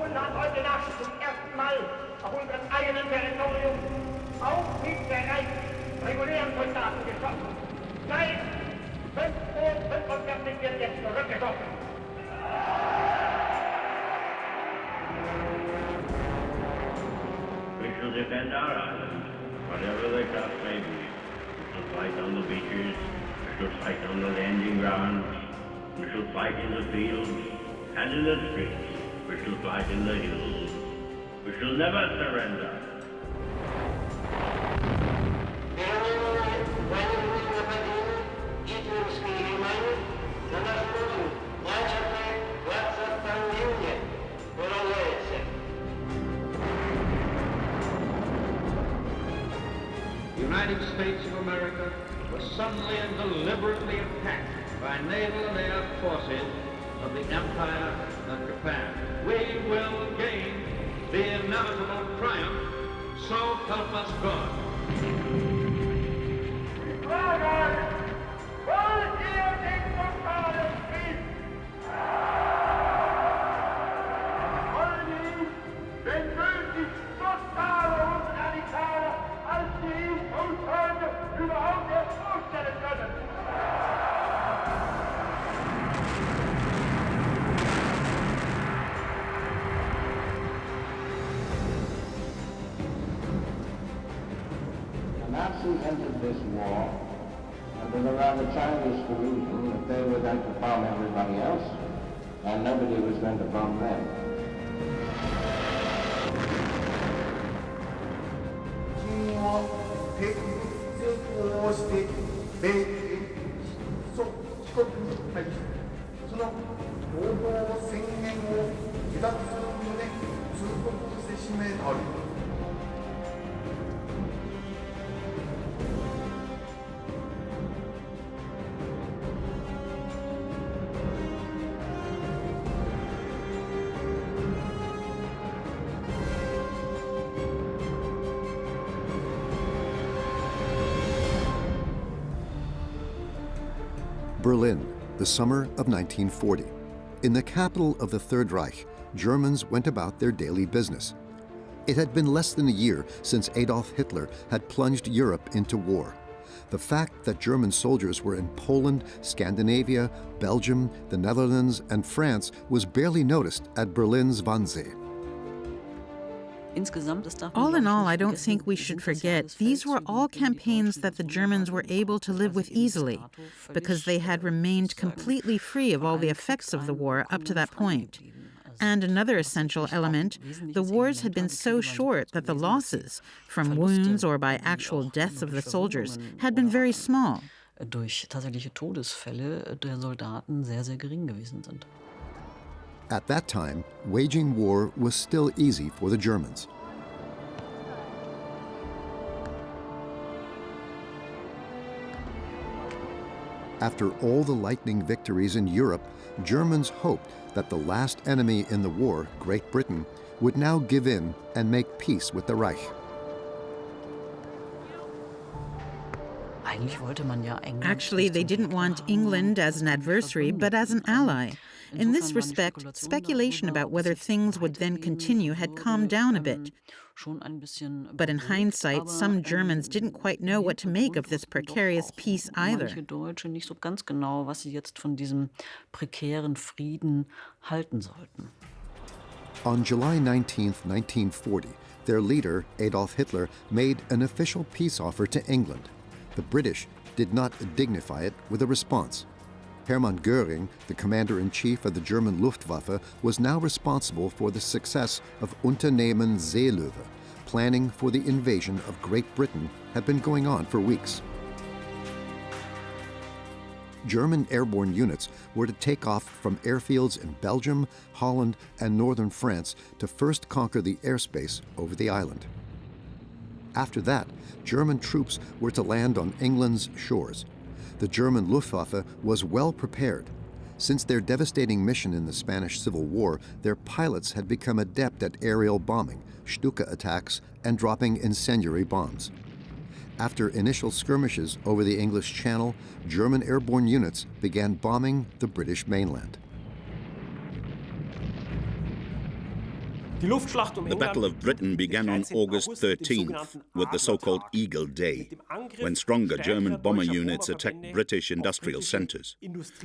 Polen hat heute Nacht zum ersten Mal auf unserem eigenen Territorium auch mit der regulären Soldaten geschossen. Seit 5:45 wird jetzt zurückgeschossen. We shall defend our island, whatever the cost may be. We shall fight on the beaches, we shall fight on the landing grounds, we shall fight in the fields and in the streets, we shall fight in the hills. We shall never surrender. The United States of America was suddenly and deliberately attacked by naval and air forces of the Empire of Japan. We will gain the inevitable triumph, so help us God. The Nazis entered this war under the rather childish delusion that they were going to bomb everybody else and nobody was going to bomb them. Berlin, the summer of 1940. In the capital of the Third Reich, Germans went about their daily business. It had been less than a year since Adolf Hitler had plunged Europe into war. The fact that German soldiers were in Poland, Scandinavia, Belgium, the Netherlands, and France was barely noticed at Berlin's Wannsee. All in all, I don't think we should forget these were all campaigns that the Germans were able to live with easily, because they had remained completely free of all the effects of the war up to that point. And another essential element, the wars had been so short that the losses, from wounds or by actual deaths of the soldiers, had been very small. Durch tatsächliche Todesfälle der Soldaten sehr, sehr gering gewesen sind. At that time, waging war was still easy for the Germans. After all the lightning victories in Europe, Germans hoped that the last enemy in the war, Great Britain, would now give in and make peace with the Reich. Actually, they didn't want England as an adversary, but as an ally. In this respect, speculation about whether things would then continue had calmed down a bit. But in hindsight, some Germans didn't quite know what to make of this precarious peace either. On July 19, 1940, their leader, Adolf Hitler, made an official peace offer to England. The British did not dignify it with a response. Hermann Göring, the commander-in-chief of the German Luftwaffe, was now responsible for the success of Unternehmen Seelöwe. Planning for the invasion of Great Britain had been going on for weeks. German airborne units were to take off from airfields in Belgium, Holland, and northern France to first conquer the airspace over the island. After that, German troops were to land on England's shores. The German Luftwaffe was well prepared. Since their devastating mission in the Spanish Civil War, their pilots had become adept at aerial bombing, Stuka attacks, and dropping incendiary bombs. After initial skirmishes over the English Channel, German airborne units began bombing the British mainland. The Battle of Britain began on August 13th with the so-called Eagle Day, when stronger German bomber units attacked British industrial centers.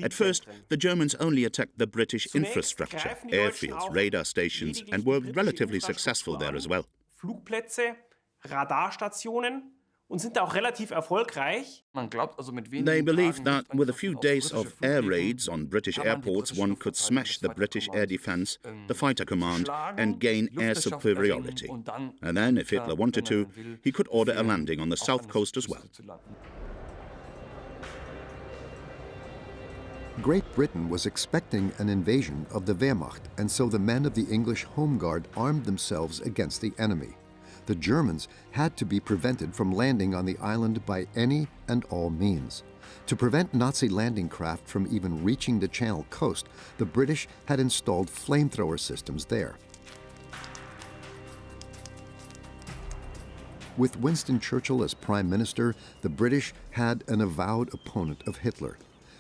At first, the Germans only attacked the British infrastructure, airfields, radar stations, and were relatively successful there as well. Flugplätze, Radarstationen und sind auch relativ erfolgreich. They believed that with a few days of air raids on British airports, one could smash the British air defense, the fighter command, and gain air superiority. And then, if Hitler wanted to, he could order a landing on the south coast as well. Great Britain was expecting an invasion of the Wehrmacht, and so the men of the English Home Guard armed themselves against the enemy. The Germans had to be prevented from landing on the island by any and all means. To prevent Nazi landing craft from even reaching the Channel coast, the British had installed flamethrower systems there. With Winston Churchill as Prime Minister, the British had an avowed opponent of Hitler.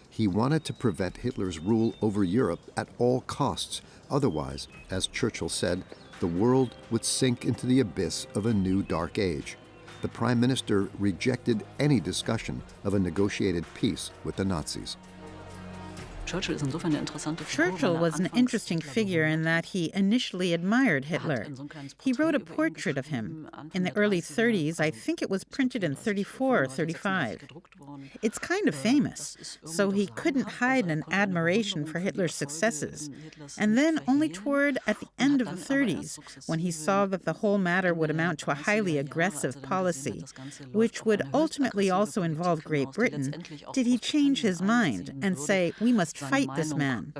He wanted to prevent Hitler's rule over Europe at all costs. Otherwise, as Churchill said, the world would sink into the abyss of a new dark age. The Prime Minister rejected any discussion of a negotiated peace with the Nazis. Churchill was an interesting figure in that he initially admired Hitler. He wrote a portrait of him. In the early 30s, I think it was printed in 34 or 35. It's kind of famous, so he couldn't hide an admiration for Hitler's successes. And then only toward at the end of the 30s, when he saw that the whole matter would amount to a highly aggressive policy, which would ultimately also involve Great Britain, did he change his mind and say, we must fight this man.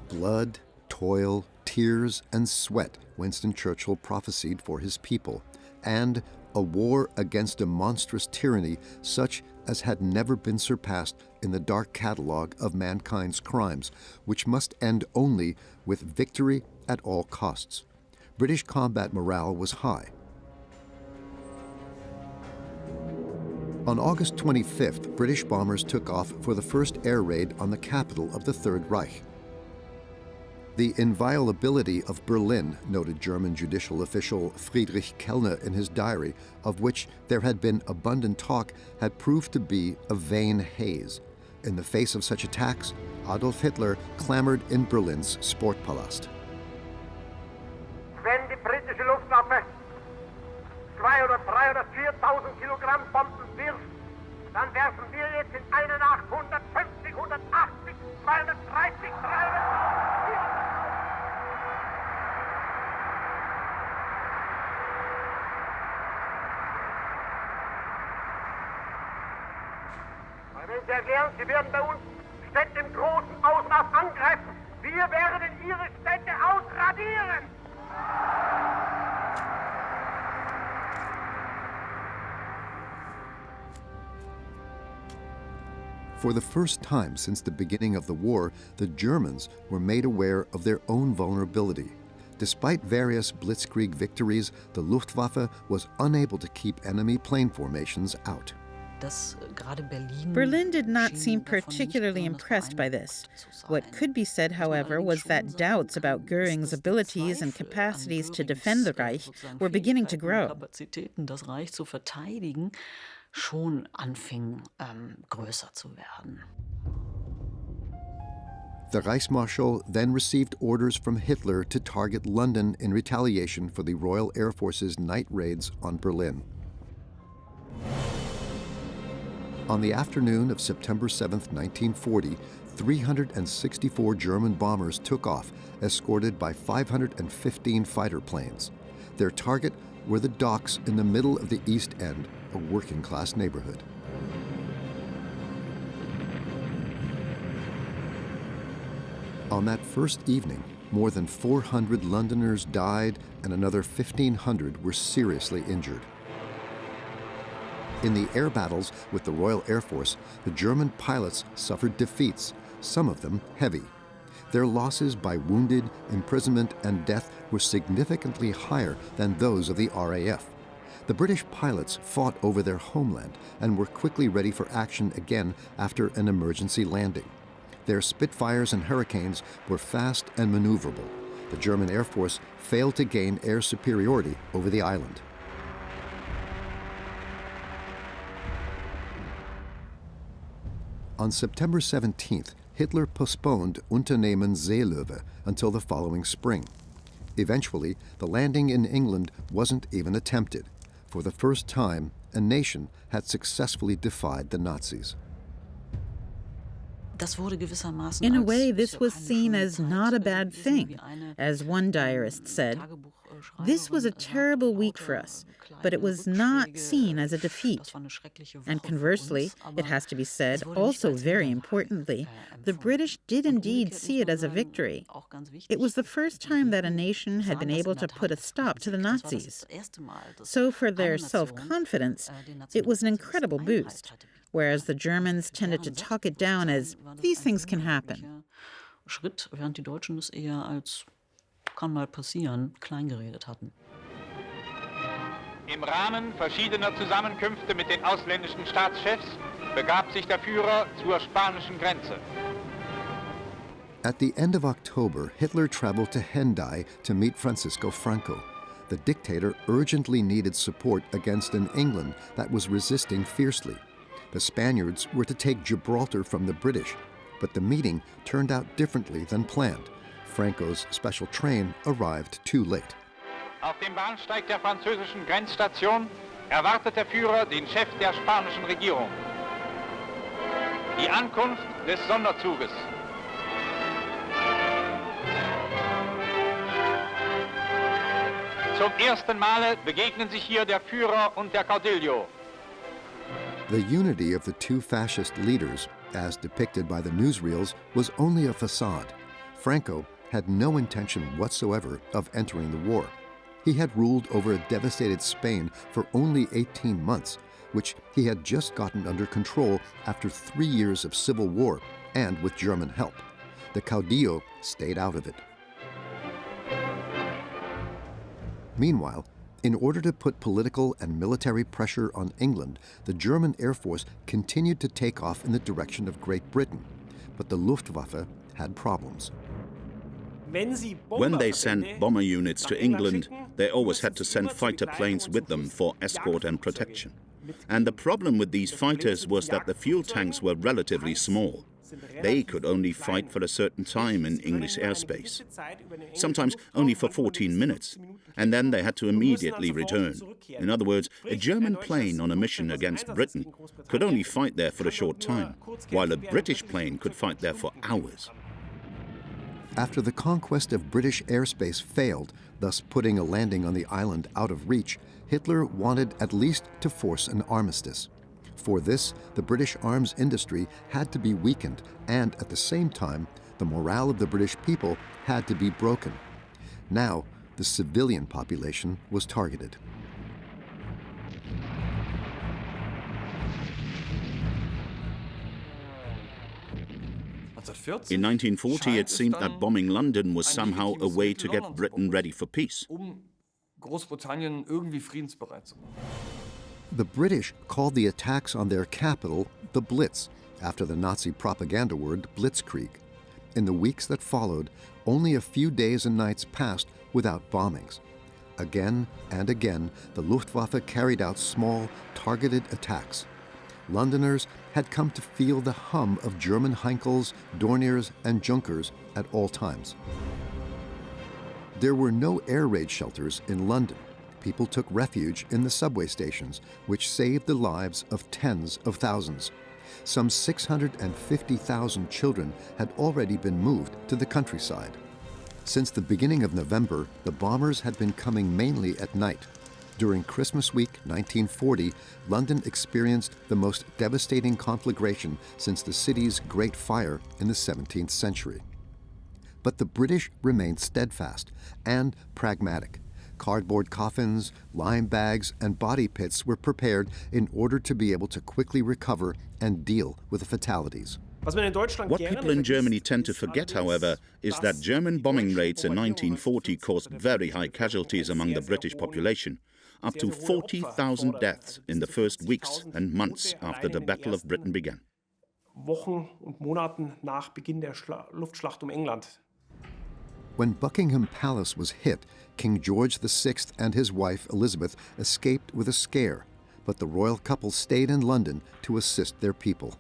Blood, toil, tears, and sweat, Winston Churchill prophesied for his people, and a war against a monstrous tyranny such as had never been surpassed in the dark catalogue of mankind's crimes, which must end only with victory at all costs. British combat morale was high. On August 25th, British bombers took off for the first air raid on the capital of the Third Reich. The inviolability of Berlin, noted German judicial official Friedrich Kellner in his diary, of which there had been abundant talk, had proved to be a vain haze. In the face of such attacks, Adolf Hitler clamored in Berlin's Sportpalast. Wenn die britische Luftwaffe 2 oder 3 oder 4.000 Kilogramm Bomben wirft, dann werfen wir jetzt in einer Nacht 150, 180, 230, 300... Meine sehr gern, Sie werden bei uns Städte im großen Ausmaß angreifen. Wir werden Ihre Städte ausradieren. For the first time since the beginning of the war, the Germans were made aware of their own vulnerability. Despite various blitzkrieg victories, the Luftwaffe was unable to keep enemy plane formations out. Berlin did not seem particularly impressed by this. What could be said, however, was that doubts about Göring's abilities and capacities to defend the Reich were beginning to grow. Schon anfing, größer zu werden. The Reichsmarschall then received orders from Hitler to target London in retaliation for the Royal Air Force's night raids on Berlin. On the afternoon of September 7, 1940, 364 German bombers took off, escorted by 515 fighter planes. Their target were the docks in the middle of the East End, a working-class neighborhood. On that first evening, more than 400 Londoners died and another 1,500 were seriously injured. In the air battles with the Royal Air Force, the German pilots suffered defeats, some of them heavy. Their losses by wounded, imprisonment, and death were significantly higher than those of the RAF. The British pilots fought over their homeland and were quickly ready for action again after an emergency landing. Their Spitfires and Hurricanes were fast and maneuverable. The German Air Force failed to gain air superiority over the island. On September 17th, Hitler postponed Unternehmen Seelöwe until the following spring. Eventually, the landing in England wasn't even attempted. For the first time, a nation had successfully defied the Nazis. In a way, this was seen as not a bad thing. As one diarist said, "This was a terrible week for us, but it was not seen as a defeat." And conversely, it has to be said, also very importantly, the British did indeed see it as a victory. It was the first time that a nation had been able to put a stop to the Nazis. So for their self-confidence, it was an incredible boost, whereas the Germans tended to talk it down as, "These things can happen." Schritt, während die Deutschen es eher als kann mal passieren, kleingeredet hatten. Im Rahmen verschiedener Zusammenkünfte mit den ausländischen Staatschefs begab sich der Führer zur spanischen Grenze. At the end of October, Hitler traveled to Hendaye to meet Francisco Franco. The dictator urgently needed support against an England that was resisting fiercely. The Spaniards were to take Gibraltar from the British, but the meeting turned out differently than planned. Franco's special train arrived too late. Auf dem Bahnsteig der französischen Grenzstation erwartet der Führer den Chef der spanischen Regierung. Die Ankunft des Sonderzuges. Zum ersten Male begegnen sich hier der Führer und der Caudillo. The unity of the two fascist leaders, as depicted by the newsreels, was only a facade. Franco had no intention whatsoever of entering the war. He had ruled over a devastated Spain for only 18 months, which he had just gotten under control after 3 years of civil war and with German help. The Caudillo stayed out of it. Meanwhile, in order to put political and military pressure on England, the German Air Force continued to take off in the direction of Great Britain. But the Luftwaffe had problems. When they sent bomber units to England, they always had to send fighter planes with them for escort and protection. And the problem with these fighters was that the fuel tanks were relatively small. They could only fight for a certain time in English airspace, sometimes only for 14 minutes, and then they had to immediately return. In other words, a German plane on a mission against Britain could only fight there for a short time, while a British plane could fight there for hours. After the conquest of British airspace failed, thus putting a landing on the island out of reach, Hitler wanted at least to force an armistice. For this, the British arms industry had to be weakened, and at the same time, the morale of the British people had to be broken. Now, the civilian population was targeted. In 1940, it seemed that bombing London was somehow a way to get Britain ready for peace. The British called the attacks on their capital the Blitz, after the Nazi propaganda word blitzkrieg. In the weeks that followed, only a few days and nights passed without bombings. Again and again, the Luftwaffe carried out small, targeted attacks. Londoners had come to feel the hum of German Heinkels, Dorniers, and Junkers at all times. There were no air raid shelters in London. People took refuge in the subway stations, which saved the lives of tens of thousands. Some 650,000 children had already been moved to the countryside. Since the beginning of November, the bombers had been coming mainly at night. During Christmas week 1940, London experienced the most devastating conflagration since the city's Great Fire in the 17th century. But the British remained steadfast and pragmatic. Cardboard coffins, lime bags, and body pits were prepared in order to be able to quickly recover and deal with the fatalities. What people in Germany tend to forget, however, is that German bombing raids in 1940 caused very high casualties among the British population, up to 40,000 deaths in the first weeks and months after the Battle of Britain began. Wochen und Monaten nach Beginn der Luftschlacht um England. When Buckingham Palace was hit, King George VI and his wife Elizabeth escaped with a scare, but the royal couple stayed in London to assist their people.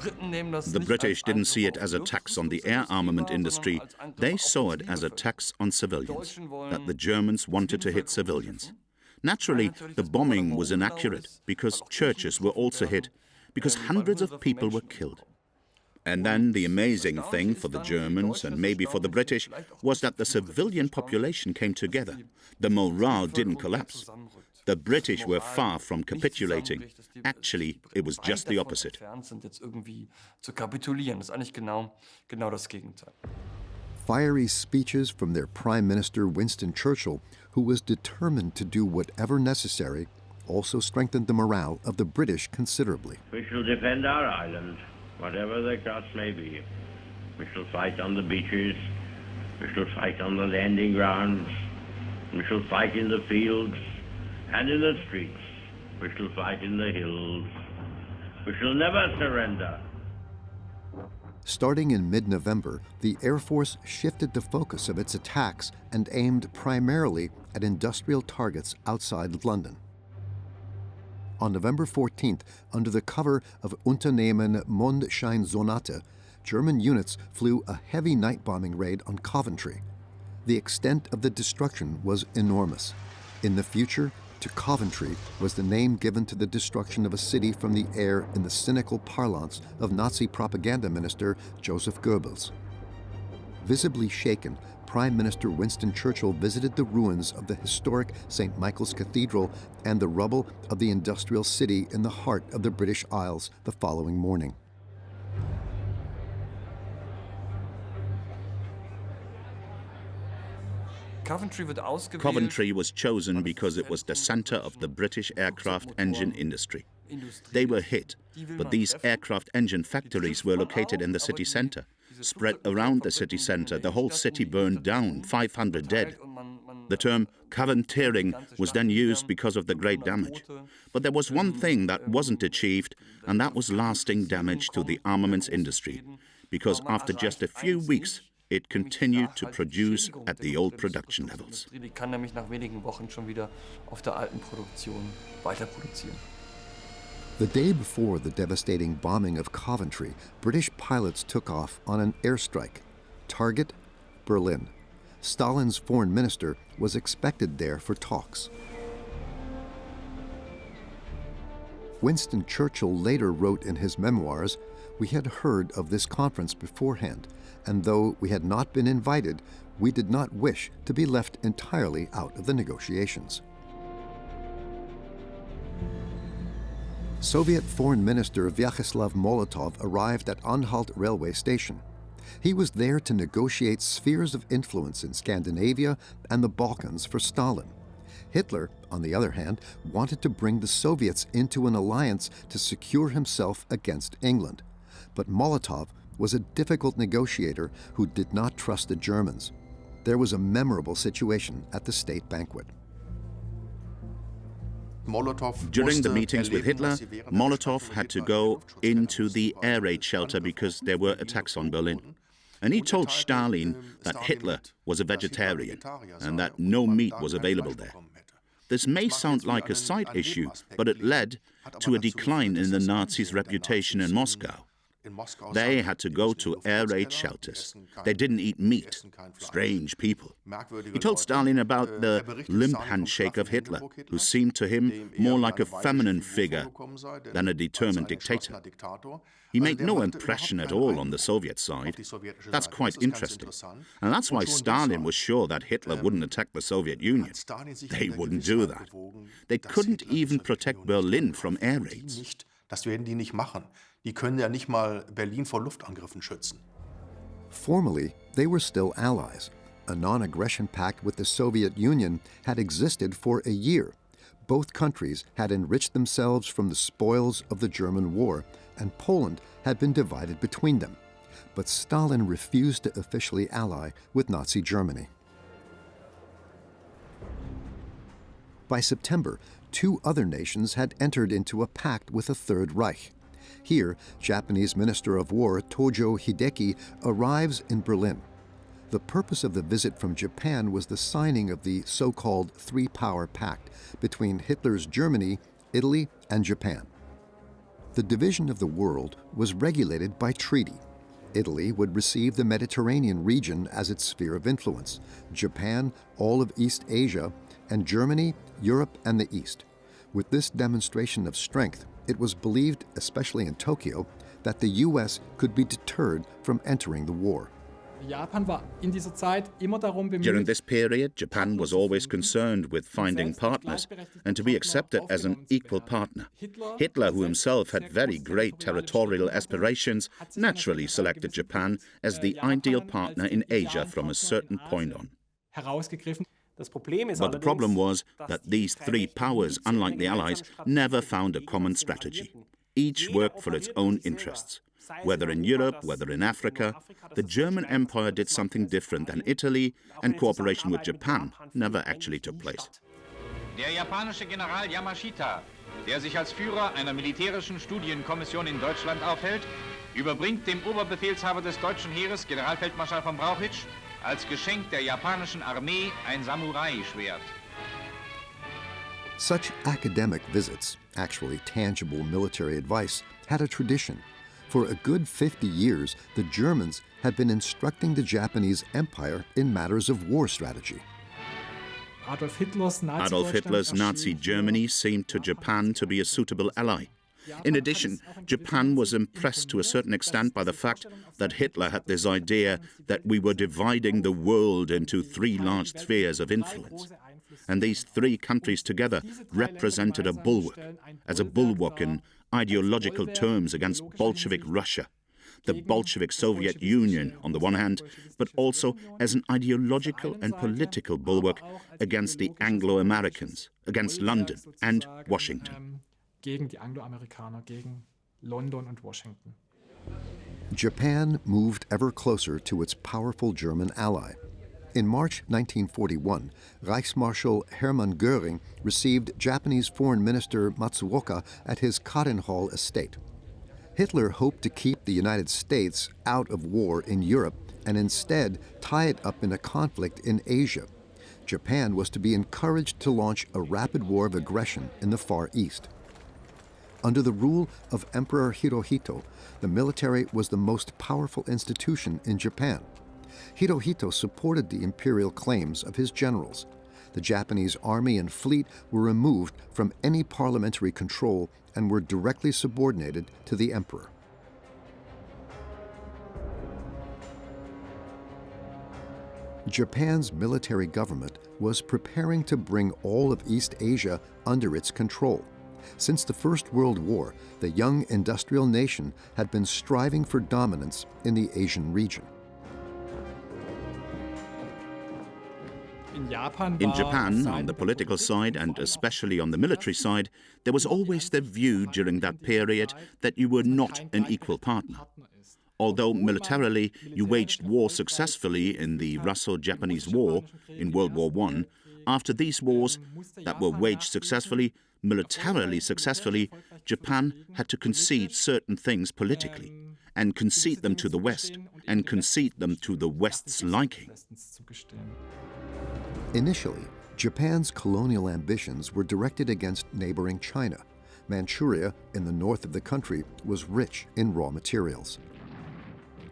The British didn't see it as a tax on the air armament industry. They saw it as a tax on civilians, that the Germans wanted to hit civilians. Naturally, the bombing was inaccurate because churches were also hit, because hundreds of people were killed. And then the amazing thing for the Germans, and maybe for the British, was that the civilian population came together. The morale didn't collapse. The British were far from capitulating. Actually, it was just the opposite. Fiery speeches from their Prime Minister Winston Churchill, who was determined to do whatever necessary, also strengthened the morale of the British considerably. We shall defend our island, whatever the cost may be. We shall fight on the beaches. We shall fight on the landing grounds. We shall fight in the fields and in the streets. We shall fight in the hills. We shall never surrender. Starting in mid-November, the Air Force shifted the focus of its attacks and aimed primarily at industrial targets outside of London. On November 14th, under the cover of Unternehmen Mondscheinsonate, German units flew a heavy night bombing raid on Coventry. The extent of the destruction was enormous. In the future, to Coventry was the name given to the destruction of a city from the air in the cynical parlance of Nazi propaganda minister Joseph Goebbels. Visibly shaken, Prime Minister Winston Churchill visited the ruins of the historic St. Michael's Cathedral and the rubble of the industrial city in the heart of the British Isles the following morning. Coventry was chosen because it was the center of the British aircraft engine industry. They were hit, but these aircraft engine factories were located in the city center. Spread around the city center, the whole city burned down, 500 dead. The term Coventering was then used because of the great damage. But there was one thing that wasn't achieved, and that was lasting damage to the armaments industry, because after just a few weeks, it continued to produce at the old production levels. The day before the devastating bombing of Coventry, British pilots took off on an airstrike. Target, Berlin. Stalin's foreign minister was expected there for talks. Winston Churchill later wrote in his memoirs, "We had heard of this conference beforehand, and though we had not been invited, we did not wish to be left entirely out of the negotiations." Soviet Foreign Minister Vyacheslav Molotov arrived at Anhalt railway station. He was there to negotiate spheres of influence in Scandinavia and the Balkans for Stalin. Hitler, on the other hand, wanted to bring the Soviets into an alliance to secure himself against England. But Molotov was a difficult negotiator who did not trust the Germans. There was a memorable situation at the state banquet. During the meetings with Hitler, Molotov had to go into the air raid shelter because there were attacks on Berlin. And he told Stalin that Hitler was a vegetarian and that no meat was available there. This may sound like a side issue, but it led to a decline in the Nazis' reputation in Moscow. They had to go to air raid shelters. They didn't eat meat. Strange people. He told Stalin about the limp handshake of Hitler, who seemed to him more like a feminine figure than a determined dictator. He made no impression at all on the Soviet side. That's quite interesting. And that's why Stalin was sure that Hitler wouldn't attack the Soviet Union. They wouldn't do that. They couldn't even protect Berlin from air raids. Das werden die nicht machen. Die können ja nicht mal Berlin vor Luftangriffen schützen. Formally, they were still allies. A non-aggression pact with the Soviet Union had existed for a year. Both countries had enriched themselves from the spoils of the German war, and Poland had been divided between them. But Stalin refused to officially ally with Nazi Germany. By September, two other nations had entered into a pact with a Third Reich. Here, Japanese Minister of War Tojo Hideki arrives in Berlin. The purpose of the visit from Japan was the signing of the so-called Three-Power Pact between Hitler's Germany, Italy, and Japan. The division of the world was regulated by treaty. Italy would receive the Mediterranean region as its sphere of influence, Japan, all of East Asia, and Germany, Europe, and the East. With this demonstration of strength, it was believed, especially in Tokyo, that the U.S. could be deterred from entering the war. During this period, Japan was always concerned with finding partners and to be accepted as an equal partner. Hitler, who himself had very great territorial aspirations, naturally selected Japan as the ideal partner in Asia from a certain point on. But the problem was that these three powers, unlike the Allies, never found a common strategy. Each worked for its own interests. Whether in Europe, whether in Africa, the German Empire did something different than Italy, and cooperation with Japan never actually took place. Der japanische General Yamashita, der sich als Führer einer militärischen Studienkommission in Deutschland aufhält, überbringt dem Oberbefehlshaber des deutschen Heeres, Generalfeldmarschall von Brauchitsch, als Geschenk der japanischen Armee ein Samurai-Schwert. Such academic visits, actually tangible military advice, had a tradition. For a good 50 years, the Germans had been instructing the Japanese Empire in matters of war strategy. Adolf Hitler's Nazi Germany seemed to Japan to be a suitable ally. In addition, Japan was impressed to a certain extent by the fact that Hitler had this idea that we were dividing the world into three large spheres of influence. And these three countries together represented a bulwark, as a bulwark in ideological terms against Bolshevik Russia, the Bolshevik Soviet Union on the one hand, but also as an ideological and political bulwark against the Anglo-Americans, against London and Washington. Gegen die Anglo-Amerikaner, gegen London und Washington. Japan moved ever closer to its powerful German ally. In March 1941, Reichsmarschall Hermann Göring received Japanese Foreign Minister Matsuoka at his Cotton Hall estate. Hitler hoped to keep the United States out of war in Europe and instead tie it up in a conflict in Asia. Japan was to be encouraged to launch a rapid war of aggression in the Far East. Under the rule of Emperor Hirohito, the military was the most powerful institution in Japan. Hirohito supported the imperial claims of his generals. The Japanese army and fleet were removed from any parliamentary control and were directly subordinated to the emperor. Japan's military government was preparing to bring all of East Asia under its control. Since the First World War, the young industrial nation had been striving for dominance in the Asian region. In Japan, on the political side and especially on the military side, there was always the view during that period that you were not an equal partner. Although militarily you waged war successfully in the Russo-Japanese War in World War I, after these wars that were waged successfully, militarily successfully, Japan had to concede certain things politically, and concede them to the West, and concede them to the West's liking. Initially, Japan's colonial ambitions were directed against neighboring China. Manchuria, in the north of the country, was rich in raw materials.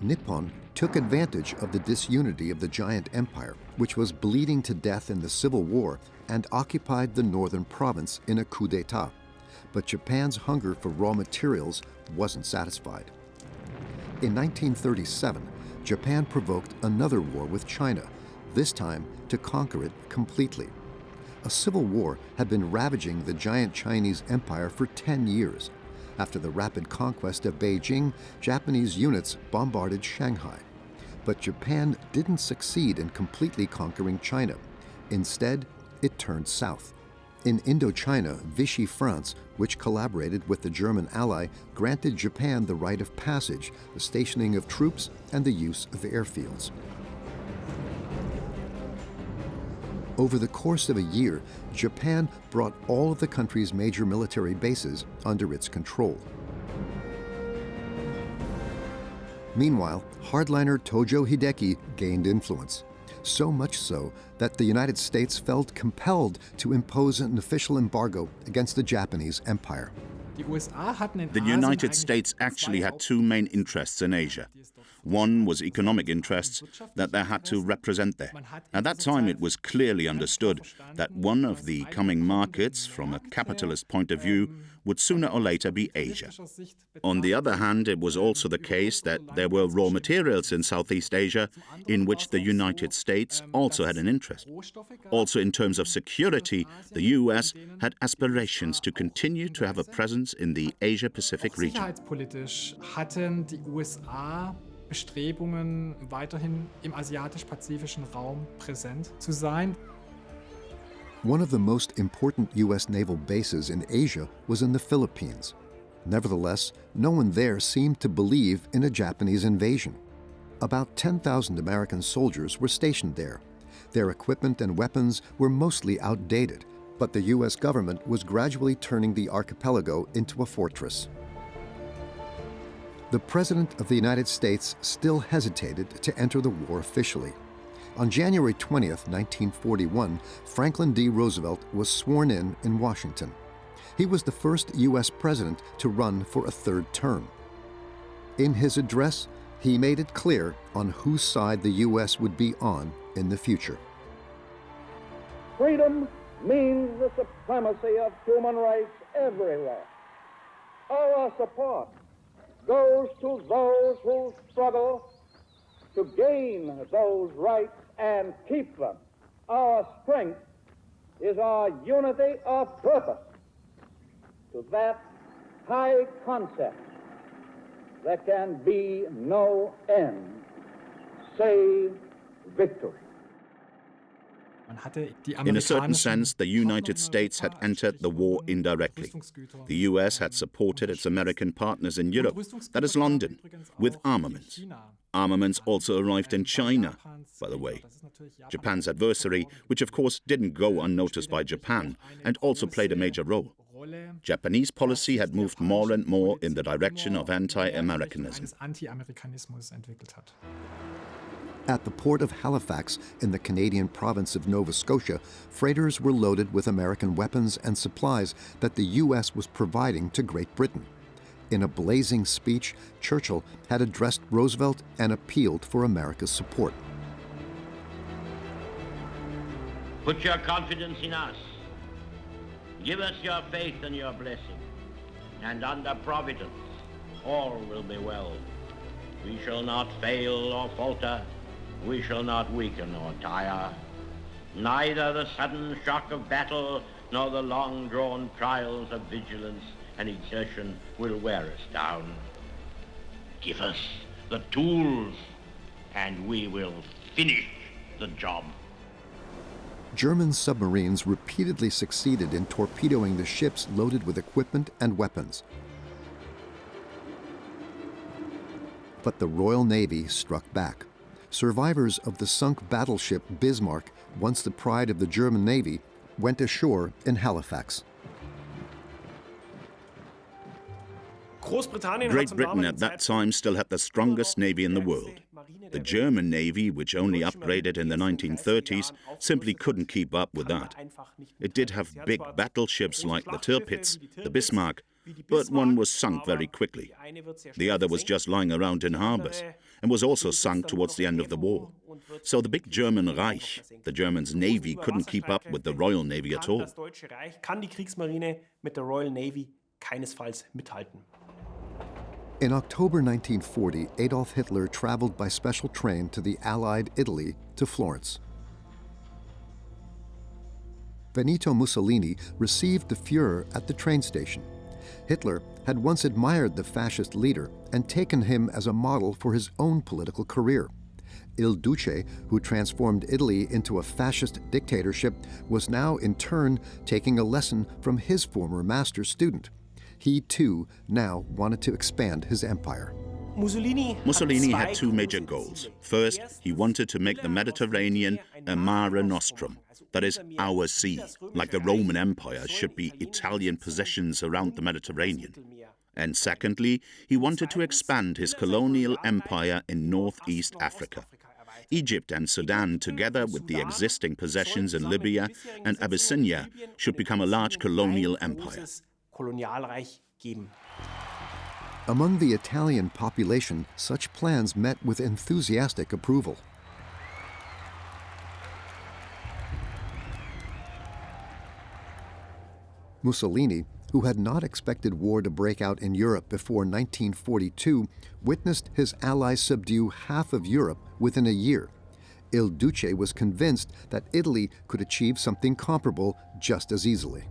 Nippon took advantage of the disunity of the giant empire, which was bleeding to death in the Civil War, and occupied the northern province in a coup d'etat. But Japan's hunger for raw materials wasn't satisfied. In 1937, Japan provoked another war with China, this time to conquer it completely. A civil war had been ravaging the giant Chinese empire for 10 years. After the rapid conquest of Beijing, Japanese units bombarded Shanghai. But Japan didn't succeed in completely conquering China. Instead, it turned south. In Indochina, Vichy France, which collaborated with the German ally, granted Japan the right of passage, the stationing of troops, and the use of airfields. Over the course of a year, Japan brought all of the country's major military bases under its control. Meanwhile, hardliner Tojo Hideki gained influence, so much so that the United States felt compelled to impose an official embargo against the Japanese Empire. The United States actually had two main interests in Asia. One was economic interests that they had to represent there. At that time, it was clearly understood that one of the coming markets, from a capitalist point of view, would sooner or later be Asia. On the other hand, it was also the case that there were raw materials in Southeast Asia in which the United States also had an interest. Also, in terms of security, the US had aspirations to continue to have a presence in the Asia-Pacific region. Sicherheitspolitisch hatten die USA Bestrebungen, weiterhin im asiatisch-pazifischen Raum präsent zu sein. One of the most important U.S. naval bases in Asia was in the Philippines. Nevertheless, no one there seemed to believe in a Japanese invasion. About 10,000 American soldiers were stationed there. Their equipment and weapons were mostly outdated, but the U.S. government was gradually turning the archipelago into a fortress. The President of the United States still hesitated to enter the war officially. On January 20th, 1941, Franklin D. Roosevelt was sworn in Washington. He was the first U.S. president to run for a third term. In his address, he made it clear on whose side the U.S. would be on in the future. Freedom means the supremacy of human rights everywhere. Our support goes to those who struggle to gain those rights and keep them. Our strength is our unity of purpose. To that high concept, there can be no end save victory. In a certain sense, the United States had entered the war indirectly. The US had supported its American partners in Europe, that is London, with armaments. Armaments also arrived in China, by the way. Japan's adversary, which of course didn't go unnoticed by Japan, and also played a major role. Japanese policy had moved more and more in the direction of anti-Americanism. At the port of Halifax in the Canadian province of Nova Scotia, freighters were loaded with American weapons and supplies that the U.S. was providing to Great Britain. In a blazing speech, Churchill had addressed Roosevelt and appealed for America's support. Put your confidence in us. Give us your faith and your blessing. And under Providence, all will be well. We shall not fail or falter. We shall not weaken or tire. Neither the sudden shock of battle nor the long-drawn trials of vigilance and exertion will wear us down. Give us the tools, and we will finish the job. German submarines repeatedly succeeded in torpedoing the ships loaded with equipment and weapons. But the Royal Navy struck back. Survivors of the sunk battleship Bismarck, once the pride of the German Navy, went ashore in Halifax. Great Britain at that time still had the strongest navy in the world. The German Navy, which only upgraded in the 1930s, simply couldn't keep up with that. It did have big battleships like the Tirpitz, the Bismarck, but one was sunk very quickly. The other was just lying around in harbors and was also sunk towards the end of the war. So the big German Reich, the Germans' navy, couldn't keep up with the Royal Navy at all. In October 1940, Adolf Hitler traveled by special train to the Allied Italy to Florence. Benito Mussolini received the Führer at the train station. Hitler had once admired the fascist leader and taken him as a model for his own political career. Il Duce, who transformed Italy into a fascist dictatorship, was now in turn taking a lesson from his former master student. He too now wanted to expand his empire. Mussolini had two major goals. First, he wanted to make the Mediterranean a Mare Nostrum, that is, our sea, like the Roman Empire should be Italian possessions around the Mediterranean. And secondly, he wanted to expand his colonial empire in northeast Africa. Egypt and Sudan, together with the existing possessions in Libya and Abyssinia, should become a large colonial empire. Among the Italian population, such plans met with enthusiastic approval. Mussolini, who had not expected war to break out in Europe before 1942, witnessed his allies subdue half of Europe within a year. Il Duce was convinced that Italy could achieve something comparable just as easily.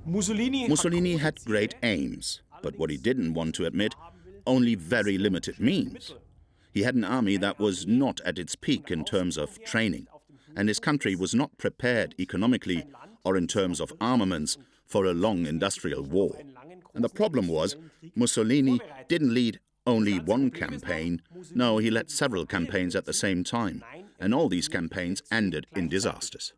Mussolini had great aims, but what he didn't want to admit, only very limited means. He had an army that was not at its peak in terms of training, and his country was not prepared economically or in terms of armaments for a long industrial war. And the problem was, Mussolini didn't lead only one campaign. No, he led several campaigns at the same time, and all these campaigns ended in disasters.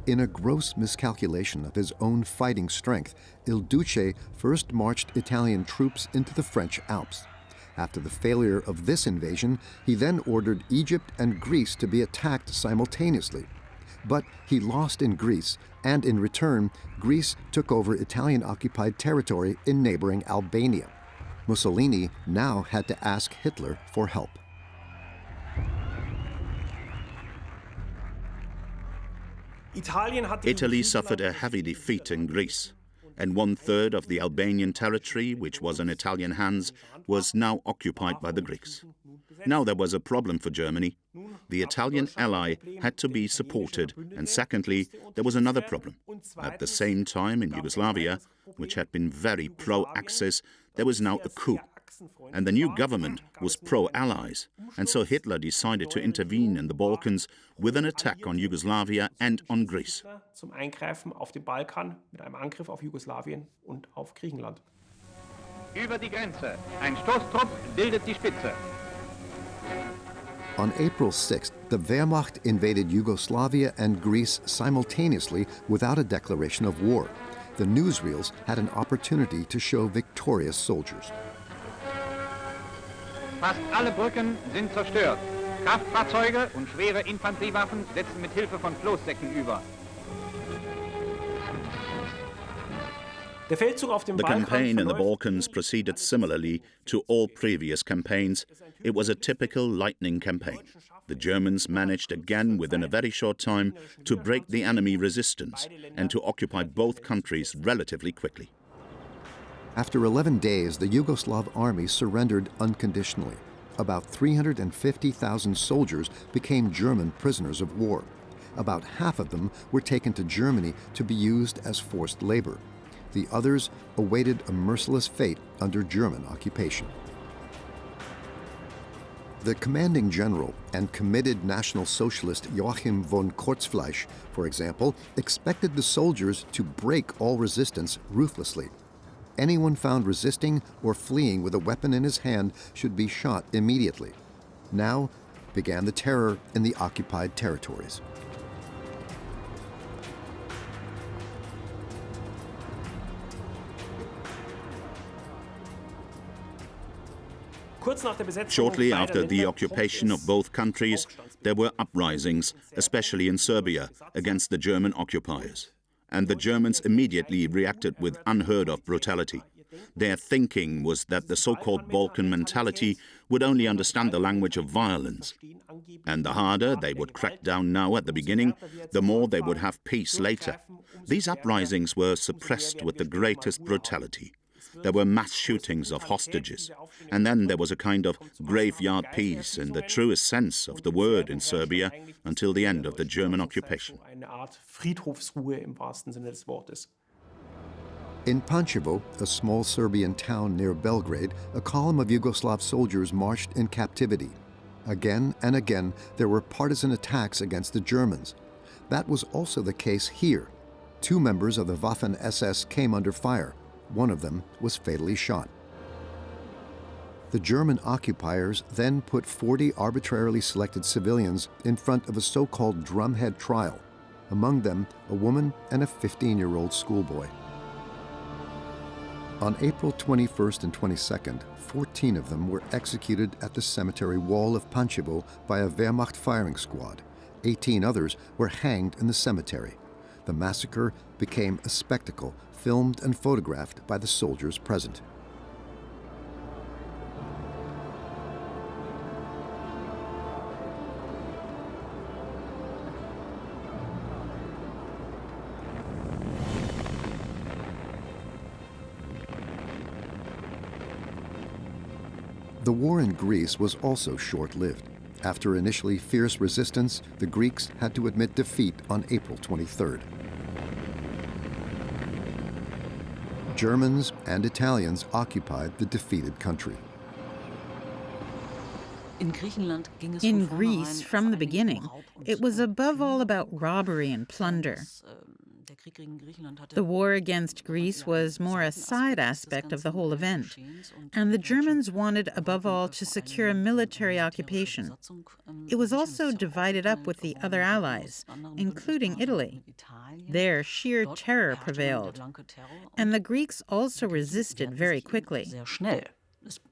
In a gross miscalculation of his own fighting strength, Il Duce first marched Italian troops into the French Alps. After the failure of this invasion, he then ordered Egypt and Greece to be attacked simultaneously. But he lost in Greece, and in return, Greece took over Italian-occupied territory in neighboring Albania. Mussolini now had to ask Hitler for help. Italy suffered a heavy defeat in Greece, and 1/3 of the Albanian territory, which was in Italian hands, was now occupied by the Greeks. Now there was a problem for Germany. The Italian ally had to be supported, and secondly, there was another problem. At the same time, in Yugoslavia, which had been very pro-Axis, there was now a coup. And the new government was pro-Allies, and so Hitler decided to intervene in the Balkans with an attack on Yugoslavia and on Greece. Über die Grenze. Ein Stoßtrupp bildet die Spitze. On April 6th, the Wehrmacht invaded Yugoslavia and Greece simultaneously without a declaration of war. The newsreels had an opportunity to show victorious soldiers. Fast alle Brücken sind zerstört. Kraftfahrzeuge und schwere Infanteriewaffen setzen mit Hilfe von Floßsäcken über. The campaign in the Balkans proceeded similarly to all previous campaigns. It was a typical lightning campaign. The Germans managed again within a very short time to break the enemy resistance and to occupy both countries relatively quickly. After 11 days, the Yugoslav army surrendered unconditionally. About 350,000 soldiers became German prisoners of war. About half of them were taken to Germany to be used as forced labor. The others awaited a merciless fate under German occupation. The commanding general and committed National Socialist Joachim von Kurzfleisch, for example, expected the soldiers to break all resistance ruthlessly. Anyone found resisting or fleeing with a weapon in his hand should be shot immediately. Now began the terror in the occupied territories. Shortly after the occupation of both countries, there were uprisings, especially in Serbia, against the German occupiers. And the Germans immediately reacted with unheard-of brutality. Their thinking was that the so-called Balkan mentality would only understand the language of violence. And the harder they would crack down now at the beginning, the more they would have peace later. These uprisings were suppressed with the greatest brutality. There were mass shootings of hostages, and then there was a kind of graveyard peace in the truest sense of the word in Serbia until the end of the German occupation. In Pančevo, a small Serbian town near Belgrade, a column of Yugoslav soldiers marched in captivity. Again and again, there were partisan attacks against the Germans. That was also the case here. 2 members of the Waffen-SS came under fire. One of them was fatally shot. The German occupiers then put 40 arbitrarily selected civilians in front of a so-called drumhead trial, among them a woman and a 15-year-old schoolboy. On April 21st and 22nd, 14 of them were executed at the cemetery wall of Pančevo by a Wehrmacht firing squad. 18 others were hanged in the cemetery. The massacre became a spectacle, filmed and photographed by the soldiers present. The war in Greece was also short-lived. After initially fierce resistance, the Greeks had to admit defeat on April 23rd. Germans and Italians occupied the defeated country. In Greece, from the beginning, it was above all about robbery and plunder. The war against Greece was more a side aspect of the whole event, and the Germans wanted above all to secure a military occupation. It was also divided up with the other allies, including Italy. There, sheer terror prevailed, and the Greeks also resisted very quickly. There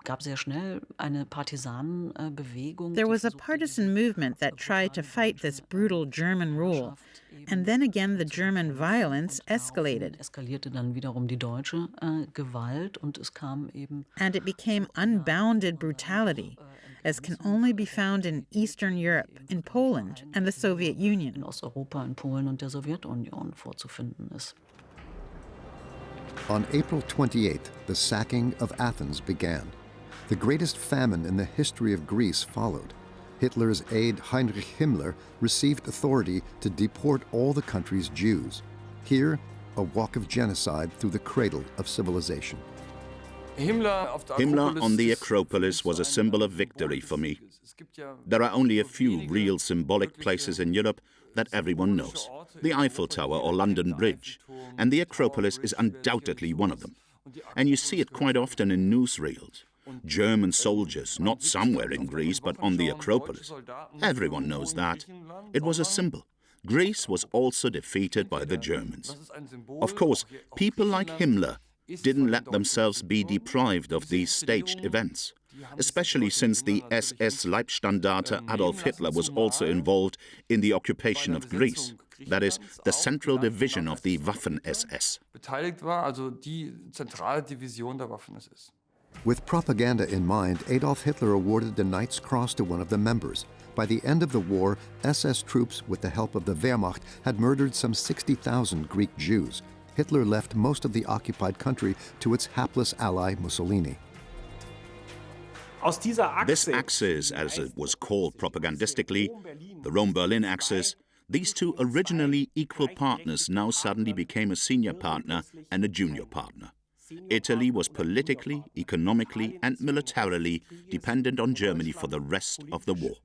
was a partisan movement that tried to fight this brutal German rule, and then again the German violence escalated. And it became unbounded brutality, as can only be found in Eastern Europe, in Poland and the Soviet Union. On April 28th, the sacking of Athens began. The greatest famine in the history of Greece followed. Hitler's aide Heinrich Himmler received authority to deport all the country's Jews. Here, a walk of genocide through the cradle of civilization. Himmler on the Acropolis was a symbol of victory for me. There are only a few real symbolic places in Europe that everyone knows. The Eiffel Tower or London Bridge. And the Acropolis is undoubtedly one of them. And you see it quite often in newsreels. German soldiers, not somewhere in Greece, but on the Acropolis. Everyone knows that. It was a symbol. Greece was also defeated by the Germans. Of course, people like Himmler didn't let themselves be deprived of these staged events, especially since the SS Leibstandarte Adolf Hitler was also involved in the occupation of Greece. That is, the central division of the Waffen-SS. With propaganda in mind, Adolf Hitler awarded the Knight's Cross to one of the members. By the end of the war, SS troops, with the help of the Wehrmacht, had murdered some 60,000 Greek Jews. Hitler left most of the occupied country to its hapless ally Mussolini. This axis, as it was called propagandistically, the Rome-Berlin axis, these two originally equal partners now suddenly became a senior partner and a junior partner. Italy was politically, economically, and militarily dependent on Germany for the rest of the war.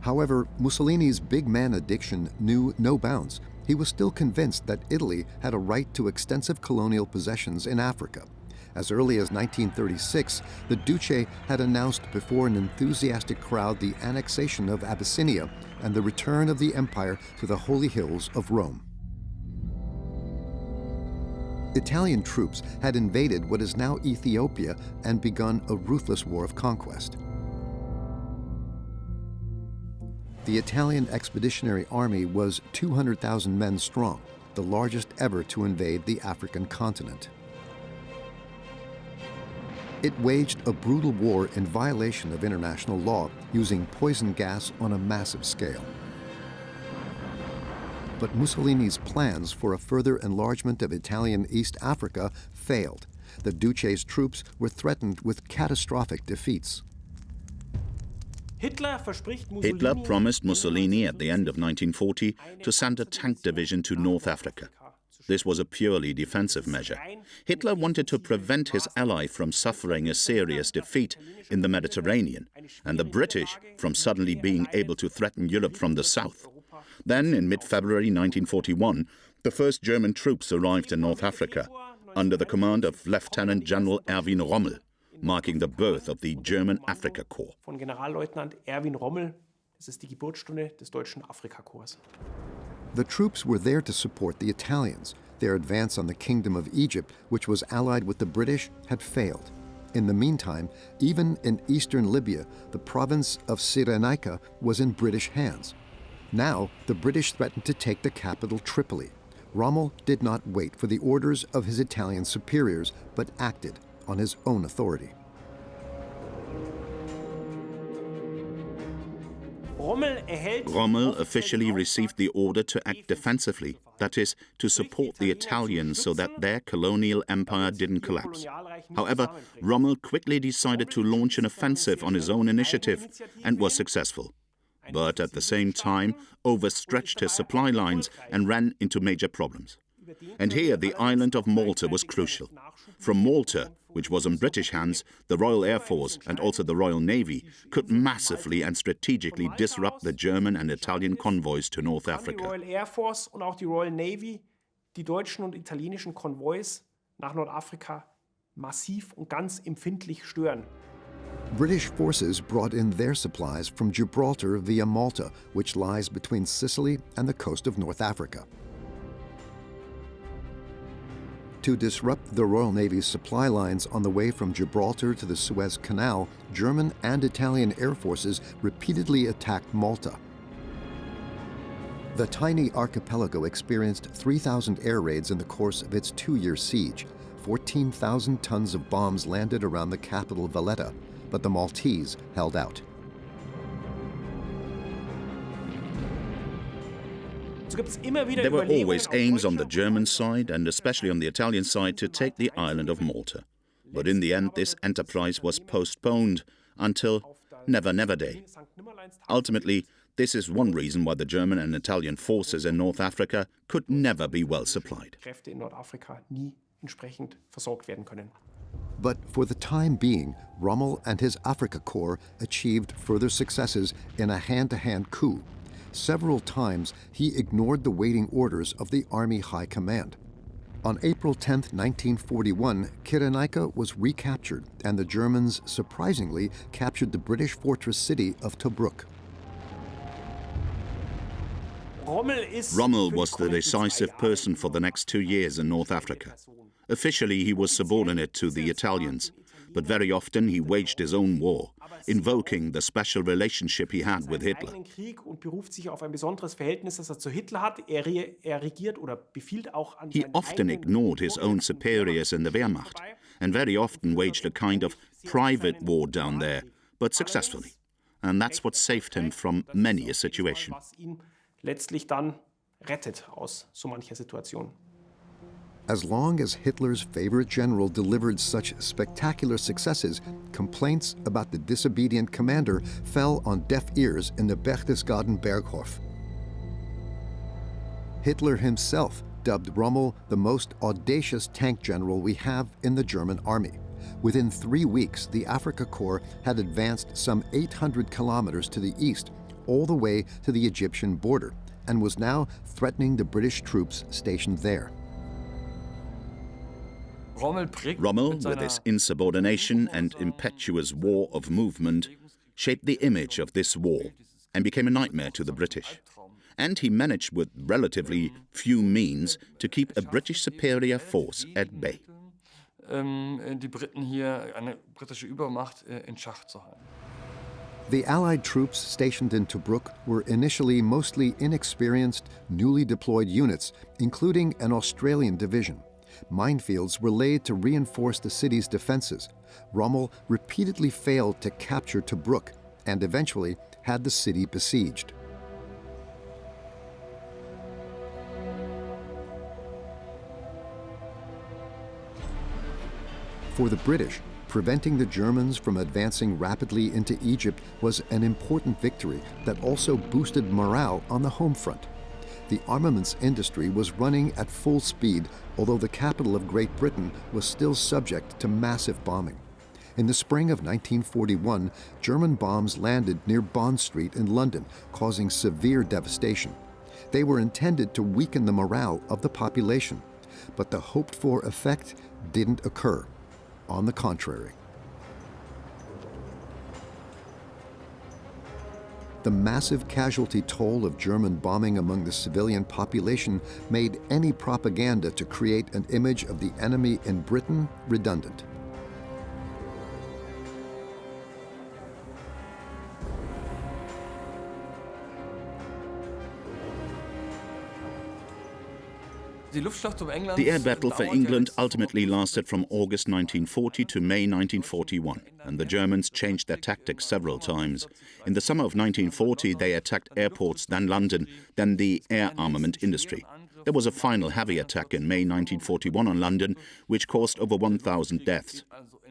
However, Mussolini's big man addiction knew no bounds. He was still convinced that Italy had a right to extensive colonial possessions in Africa. As early as 1936, the Duce had announced before an enthusiastic crowd the annexation of Abyssinia and the return of the empire to the holy hills of Rome. Italian troops had invaded what is now Ethiopia and begun a ruthless war of conquest. The Italian Expeditionary Army was 200,000 men strong, the largest ever to invade the African continent. It waged a brutal war in violation of international law, using poison gas on a massive scale. But Mussolini's plans for a further enlargement of Italian East Africa failed. The Duce's troops were threatened with catastrophic defeats. Hitler promised Mussolini at the end of 1940 to send a tank division to North Africa. This was a purely defensive measure. Hitler wanted to prevent his ally from suffering a serious defeat in the Mediterranean, and the British from suddenly being able to threaten Europe from the south. Then, in mid-February 1941, the first German troops arrived in North Africa, under the command of Lieutenant General Erwin Rommel, marking the birth of the German Afrika Korps. Von Generalleutnant Erwin Rommel, das ist die Geburtsstunde des deutschen Afrikakorps. The troops were there to support the Italians. Their advance on the Kingdom of Egypt, which was allied with the British, had failed. In the meantime, even in eastern Libya, the province of Cyrenaica was in British hands. Now, the British threatened to take the capital Tripoli. Rommel did not wait for the orders of his Italian superiors, but acted on his own authority. Rommel officially received the order to act defensively, that is, to support the Italians so that their colonial empire didn't collapse. However, Rommel quickly decided to launch an offensive on his own initiative and was successful, but at the same time overstretched his supply lines and ran into major problems. And here the island of Malta was crucial. From Malta, which was in British hands, the Royal Air Force and also the Royal Navy could massively and strategically disrupt the German and Italian convoys to North Africa. Die Royal Air Force und auch die Royal Navy, die deutschen und italienischen Konvois nach Nordafrika massiv und ganz empfindlich stören. British forces brought in their supplies from Gibraltar via Malta, which lies between Sicily and the coast of North Africa. To disrupt the Royal Navy's supply lines on the way from Gibraltar to the Suez Canal, German and Italian air forces repeatedly attacked Malta. The tiny archipelago experienced 3,000 air raids in the course of its 2-year siege. 14,000 tons of bombs landed around the capital Valletta, but the Maltese held out. There were always aims on the German side and especially on the Italian side to take the island of Malta. But in the end, this enterprise was postponed until Never Never Day. Ultimately, this is one reason why the German and Italian forces in North Africa could never be well supplied. But for the time being, Rommel and his Afrika Korps achieved further successes in a hand-to-hand coup. Several times, he ignored the waiting orders of the Army High Command. On April 10, 1941, Cyrenaica was recaptured, and the Germans surprisingly captured the British fortress city of Tobruk. Rommel was the decisive person for the next 2 years in North Africa. Officially, he was subordinate to the Italians, but very often he waged his own war, invoking the special relationship he had with Hitler. He often ignored his own superiors in the Wehrmacht, and very often waged a kind of private war down there, but successfully. And that's what saved him from many a situation. As long as Hitler's favorite general delivered such spectacular successes, complaints about the disobedient commander fell on deaf ears in the Berchtesgaden Berghof. Hitler himself dubbed Rommel the most audacious tank general we have in the German army. Within 3 weeks, the Afrika Korps had advanced some 800 kilometers to the east, all the way to the Egyptian border, and was now threatening the British troops stationed there. Rommel, with his insubordination and impetuous war of movement, shaped the image of this war and became a nightmare to the British. And he managed with relatively few means to keep a British superior force at bay. The Allied troops stationed in Tobruk were initially mostly inexperienced, newly deployed units, including an Australian division. Minefields were laid to reinforce the city's defenses. Rommel repeatedly failed to capture Tobruk and eventually had the city besieged. For the British, preventing the Germans from advancing rapidly into Egypt was an important victory that also boosted morale on the home front. The armaments industry was running at full speed, although the capital of Great Britain was still subject to massive bombing. In the spring of 1941, German bombs landed near Bond Street in London, causing severe devastation. They were intended to weaken the morale of the population. but the hoped-for effect didn't occur. On the contrary. The massive casualty toll of German bombing among the civilian population made any propaganda to create an image of the enemy in Britain redundant. The air battle for England ultimately lasted from August 1940 to May 1941, and the Germans changed their tactics several times. In the summer of 1940, they attacked airports, then London, then the air armament industry. There was a final heavy attack in May 1941 on London, which caused over 1,000 deaths.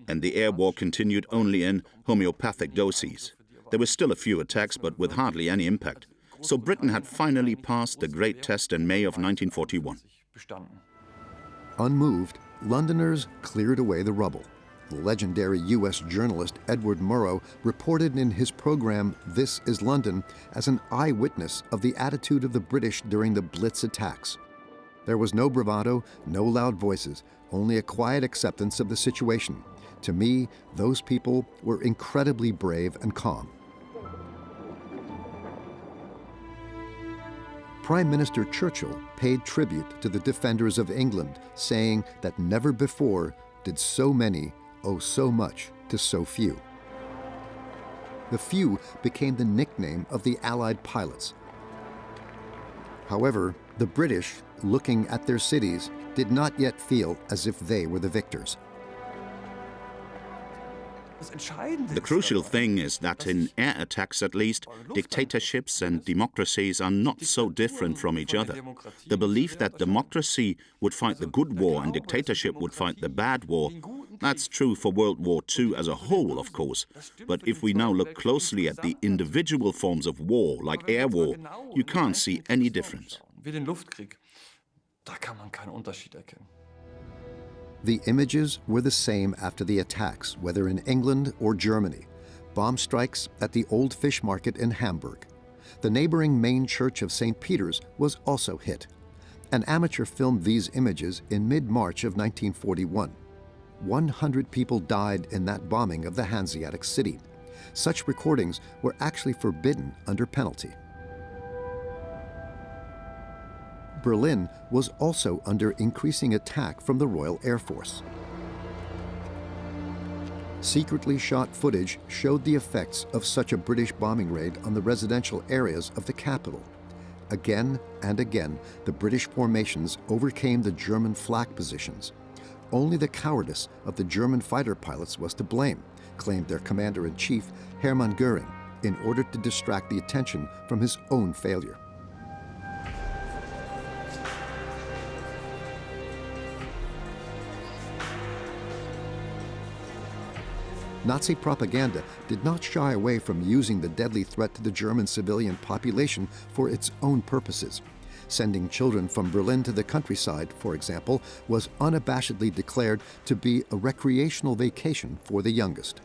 And the air war continued only in homeopathic doses. There were still a few attacks, but with hardly any impact. So Britain had finally passed the great test in May of 1941. Unmoved, Londoners cleared away the rubble. The legendary U.S. journalist Edward Murrow reported in his program This is London as an eyewitness of the attitude of the British during the Blitz attacks. There was no bravado, no loud voices, only a quiet acceptance of the situation. To me, those people were incredibly brave and calm. Prime Minister Churchill paid tribute to the defenders of England, saying that never before did so many owe so much to so few. The few became the nickname of the Allied pilots. However, the British, looking at their cities, did not yet feel as if they were the victors. The crucial thing is that in air attacks at least, dictatorships and democracies are not so different from each other. The belief that democracy would fight the good war and dictatorship would fight the bad war, that's true for World War II as a whole, of course. But if we now look closely at the individual forms of war, like air war, you can't see any difference. The images were the same after the attacks, whether in England or Germany. Bomb strikes at the Old Fish Market in Hamburg. The neighboring main church of St. Peter's was also hit. An amateur filmed these images in mid-March of 1941. 100 people died in that bombing of the Hanseatic city. Such recordings were actually forbidden under penalty. Berlin was also under increasing attack from the Royal Air Force. Secretly shot footage showed the effects of such a British bombing raid on the residential areas of the capital. Again and again, the British formations overcame the German flak positions. Only the cowardice of the German fighter pilots was to blame, claimed their commander-in-chief, Hermann Göring, in order to distract the attention from his own failure. Nazi propaganda did not shy away from using the deadly threat to the German civilian population for its own purposes. Sending children from Berlin to the countryside, for example, was unabashedly declared to be a recreational vacation for the youngest.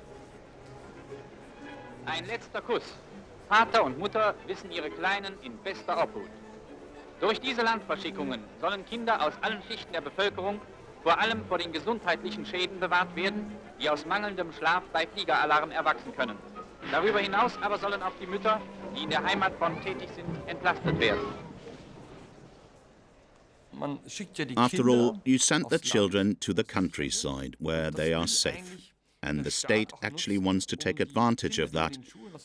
Ein letzter Kuss. Vater und Mutter wissen ihre Kleinen in bester Obhut. Durch diese Landverschickungen sollen Kinder aus allen Schichten der Bevölkerung vor allem vor den gesundheitlichen Schäden bewahrt werden, die aus mangelndem Schlaf bei Fliegeralarm erwachsen können. Darüber hinaus aber sollen auch die Mütter, die in der Heimatfront tätig sind, entlastet werden. After all, you sent the children to the countryside where they are safe. And the state actually wants to take advantage of that,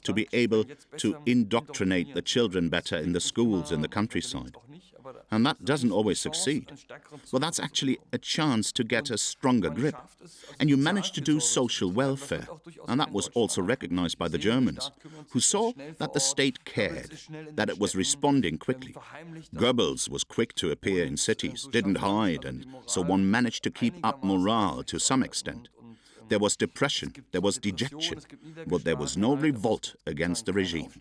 to be able to indoctrinate the children better in the schools in the countryside. And that doesn't always succeed. Well, that's actually a chance to get a stronger grip. And you managed to do social welfare. And that was also recognized by the Germans, who saw that the state cared, that it was responding quickly. Goebbels was quick to appear in cities, didn't hide, and so one managed to keep up morale to some extent. There was depression, there was dejection, but there was no revolt against the regime.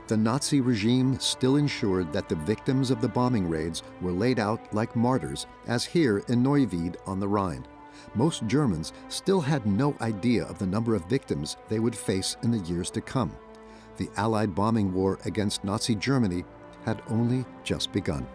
The Nazi regime still ensured that the victims of the bombing raids were laid out like martyrs, as here in Neuwied on the Rhine. Most Germans still had no idea of the number of victims they would face in the years to come. The Allied bombing war against Nazi Germany had only just begun.